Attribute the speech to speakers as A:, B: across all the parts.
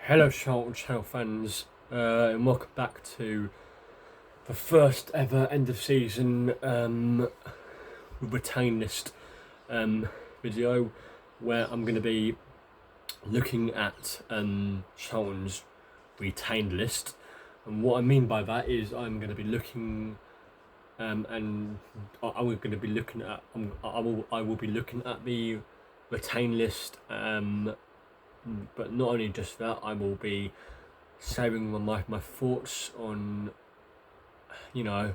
A: Hello Charlton channel fans, and welcome back to the first ever end of season retain list video, where I'm going to be looking at Charlton's retained list. And what I mean by that is I'm going to be looking and I will be looking at the retain list, but not only just that, I will be sharing my thoughts on what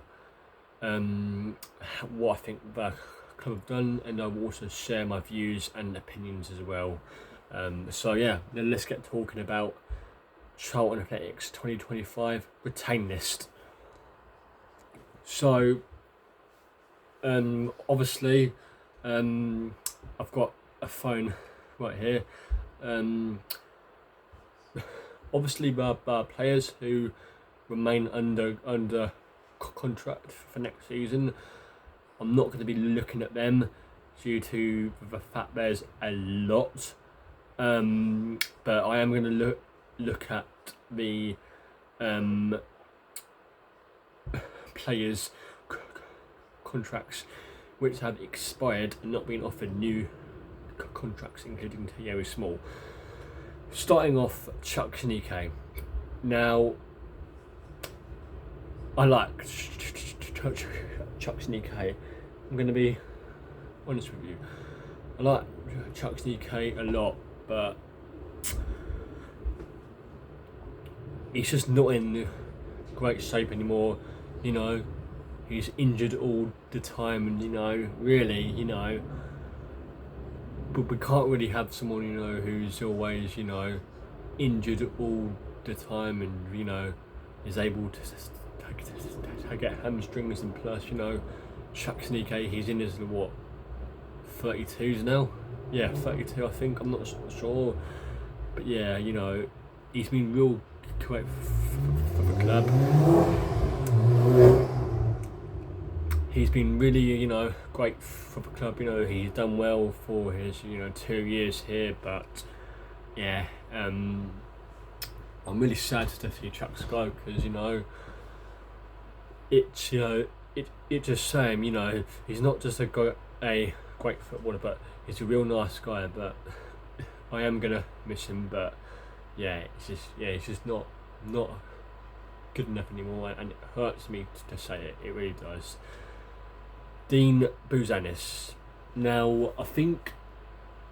A: I think the club have done, and I will also share my views and opinions as well. So yeah, then let's get talking about Charlton Athletic's 2025 retain list. So obviously I've got a phone right here. Obviously there are players who remain under contract for next season. I'm not going to be looking at them due to the fact there's a lot, but I am going to look at the players' contracts which have expired and not been offered new contracts, including Thierry Small. Starting off, Mcintyre. Now, I like Mcintyre. I'm going to be honest with you. I like Mcintyre a lot, but he's just not in great shape anymore. He's injured all the time, and really, but we can't really have someone who's always injured all the time, and is able to get hamstrings, and plus Mcintyre, he's in his 32s now. Yeah, 32 I think, I'm not sure, but yeah, he's been real great for the club. He's been really, great for the club. He's done well for his, 2 years here. But yeah, I'm really sad to see Chuck's go, because it's it's just shame. He's not just a great footballer, but he's a real nice guy. But I am gonna miss him. But yeah, he's just not good enough anymore, and it hurts me to say it. It really does. Dean Buzanis. Now, I think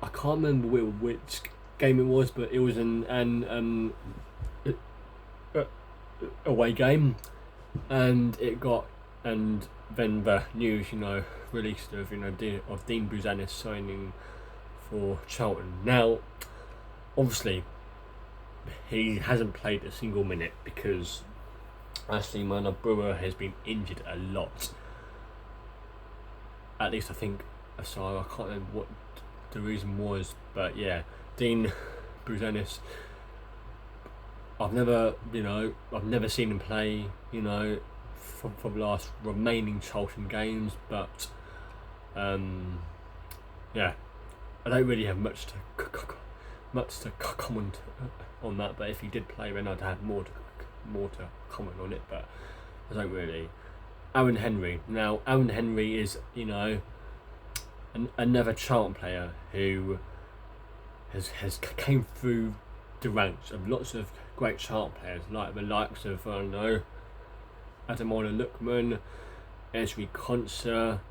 A: I can't remember which game it was, but it was an away game, and then the news released of Dean Buzanis signing for Charlton. Now, obviously, he hasn't played a single minute because Ashley Brewer has been injured a lot. At least I think so. I can't remember what the reason was, but yeah, Dean Buzanis. I've never seen him play, for the last remaining Charlton games, but yeah, I don't really have much to comment on that. But if he did play, then I'd have more to comment on it. But I don't really. Aaron Henry. Now, Aaron Henry is, another Charlton player who has came through the ranks of lots of great Charlton players, like the likes of Ademola Lookman, Ezri Konsa,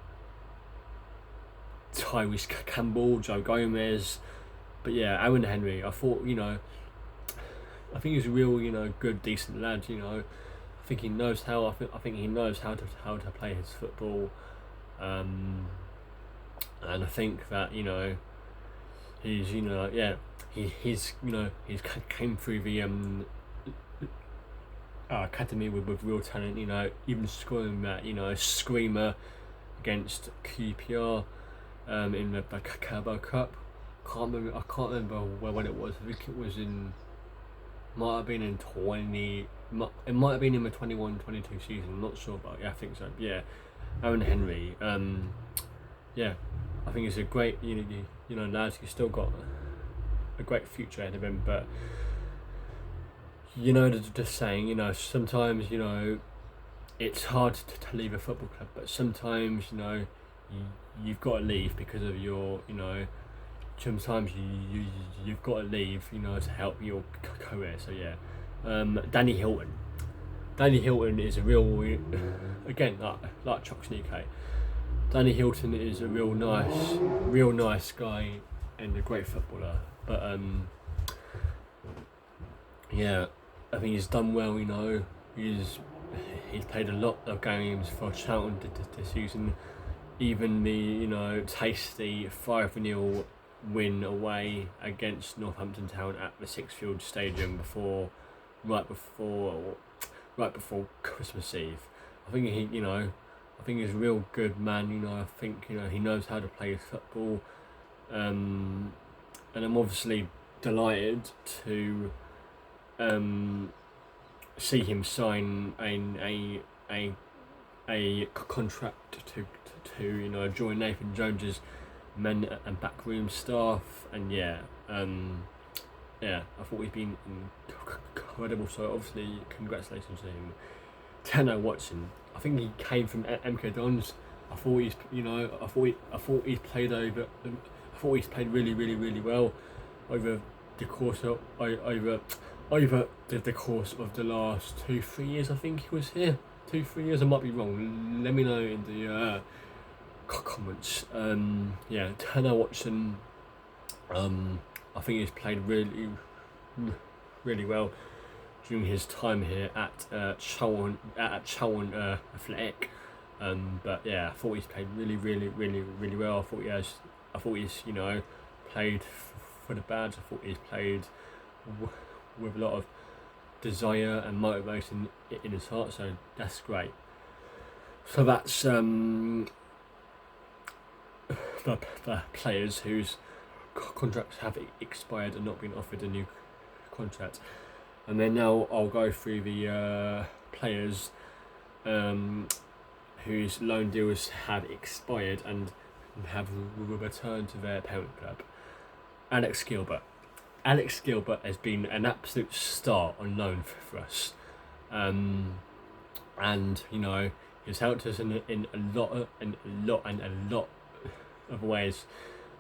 A: Tyrese Campbell, Joe Gomez. But yeah, Aaron Henry, I thought, I think he's a real, good, decent lad. I think he knows how. I think he knows how to play his football, and I think that he's he's came through the academy with real talent. Even scoring that screamer against QPR in the Carabao Cup. I can't remember when it was. I think it was might have been in 20. It might have been in the 21-22 season. I'm not sure, but yeah, I think so. Yeah, Aaron Henry. Yeah, I think he's a great lad. He's still got a great future ahead of him. But you know, the saying, you know, sometimes, you know, it's hard to leave a football club, but sometimes, you know, you've got to leave because of your, you know, sometimes you've got to leave, you know, to help your career. So yeah, Danny Hilton. Danny Hilton is a real, again, like Charlton UK. Danny Hilton is a real nice guy and a great footballer. But yeah, I think he's done well. You know, he's played a lot of games for Charlton this season. Even the, you know, tasty 5-0 win away against Northampton Town at the Sixfield Stadium right before Christmas Eve. I think he's a real good man. You know, I think, you know, he knows how to play his football, and I'm obviously delighted to see him sign a contract to you know, join Nathan Jones's men and backroom staff. And yeah, I thought he's been incredible. So obviously, congratulations to him. Tennai Watson, I think he came from MK Dons. I thought he's played really well over the course of the course of the last 2-3 years. I think he was here 2-3 years. I might be wrong. Let me know in the comments. Tennai Watson, I think he's played really well during his time here at Charlton Athletic. But yeah, I thought he's played really well. I thought he's, you know, played for the badge. I thought he's played with a lot of desire and motivation in his heart. So that's great. So that's the players whose contracts have expired and not been offered a new contract. And then now I'll go through the players whose loan deals have expired and have returned to their parent club. Alex Gilbert has been an absolute star on loan for us, and you know, he's helped us in a lot of ways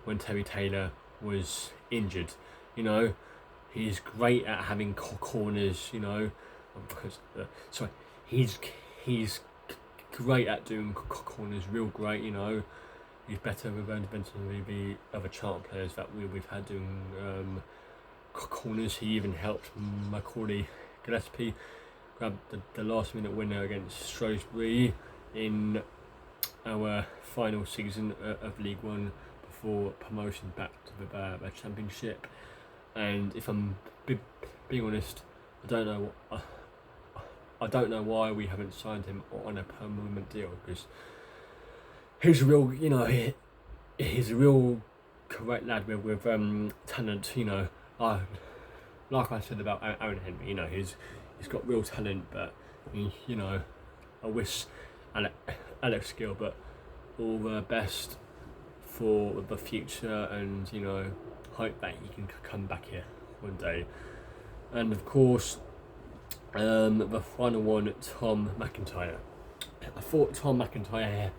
A: when Terry Taylor was injured. You know, he's great at having corners. You know, he's great at doing corners, real great. You know, he's better than the other Charlton players that we've had doing corners. He even helped Macaulay Gillespie grab the last minute winner against Shrewsbury in our final season of League One before promotion back to the Championship. And if I'm being honest, I don't know why we haven't signed him on a permanent deal, because he's a real, you know, he's a real correct lad with talent. You know, like I said about Aaron Henry, you know, he's got real talent, but you know, I wish Alex Gilbert all the best for the future, and you know, hope that he can come back here one day. And of course, the final one, Tom Mcintyre. I thought Tom Mcintyre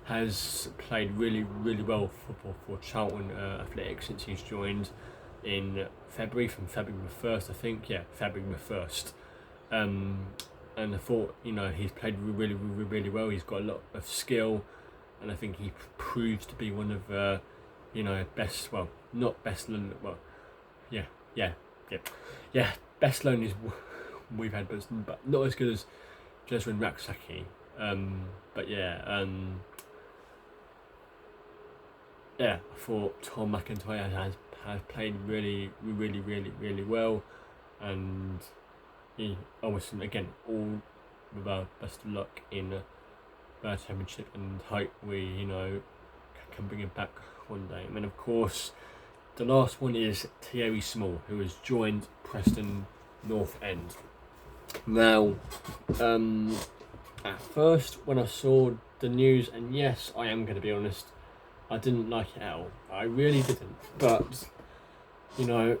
A: has played really well for Charlton Athletic since he's joined in February, from February the 1st, I think. Yeah, February the 1st. And I thought, you know, he's played really well. He's got a lot of skill, and I think he proves to be one of you know, best, well, not best loan, well, best loan is we've had, but not as good as Jeswin Raksaki. But I thought Tom Mcintyre has played really well, and I wish him again all with our best of luck in the Championship, and hope we, you know, can bring him back one day. And then of course the last one is Thierry Small, who has joined Preston North End. Now, at first when I saw the news, and yes, I am going to be honest, I didn't like it at all. I really didn't. But you know,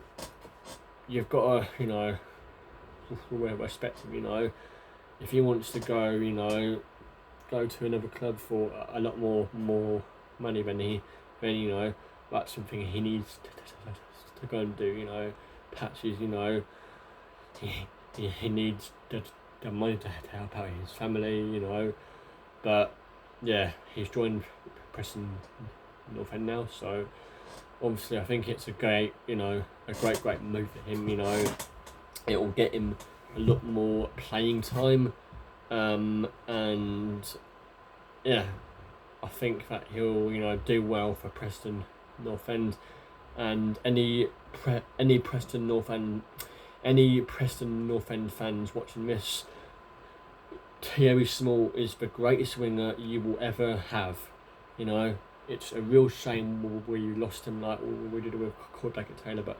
A: you've got to, you know, we'll respect him. You know, if he wants to go, you know, go to another club for a lot more money than you know, that's something he needs to go and do. You know, Patches, you know, he needs the money to help out his family. You know, but yeah, he's joined Preston North End now, so obviously I think it's a great move for him. You know, it will get him a lot more playing time, and yeah, I think that he'll, you know, do well for Preston North End, and any Preston North End fans watching this, Thierry Small is the greatest winger you will ever have. You know, it's a real shame where you lost him like we did with Cordack Taylor, but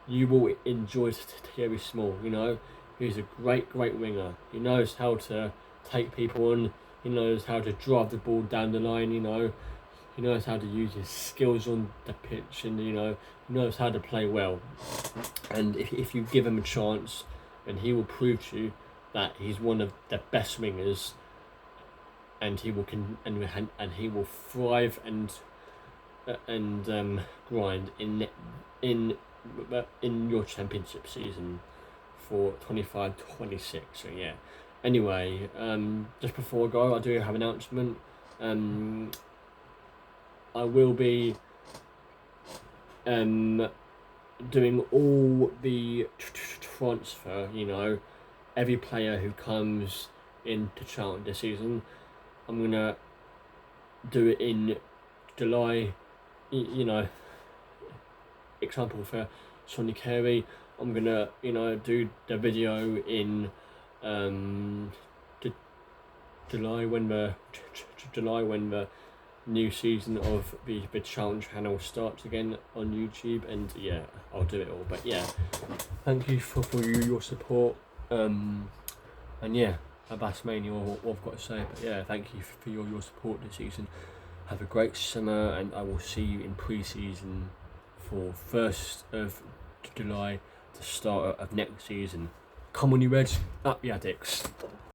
A: you will enjoy Thierry Small. You know, he's a great winger. He knows how to take people on. He knows how to drive the ball down the line. You know, he knows how to use his skills on the pitch, and you know, he knows how to play well. And if you give him a chance, then he will prove to you that he's one of the best wingers, and he will he will thrive and grind in your championship season for 25-26. So yeah. Anyway, just before I go, I do have an announcement. I will be doing all the transfer. You know, every player who comes into Charlton this season, I'm gonna do it in July. You know, example for Sonny Carey, I'm gonna, you know, do the video in July when the new season of the Charlton channel starts again on YouTube, and yeah, I'll do it all. But yeah, thank you for your support, and yeah, that's mainly all I've got to say. But yeah, thank you for your support this season. Have a great summer, and I will see you in pre-season for 1st of July, the start of next season. Come on, you Reds, up the Addicts.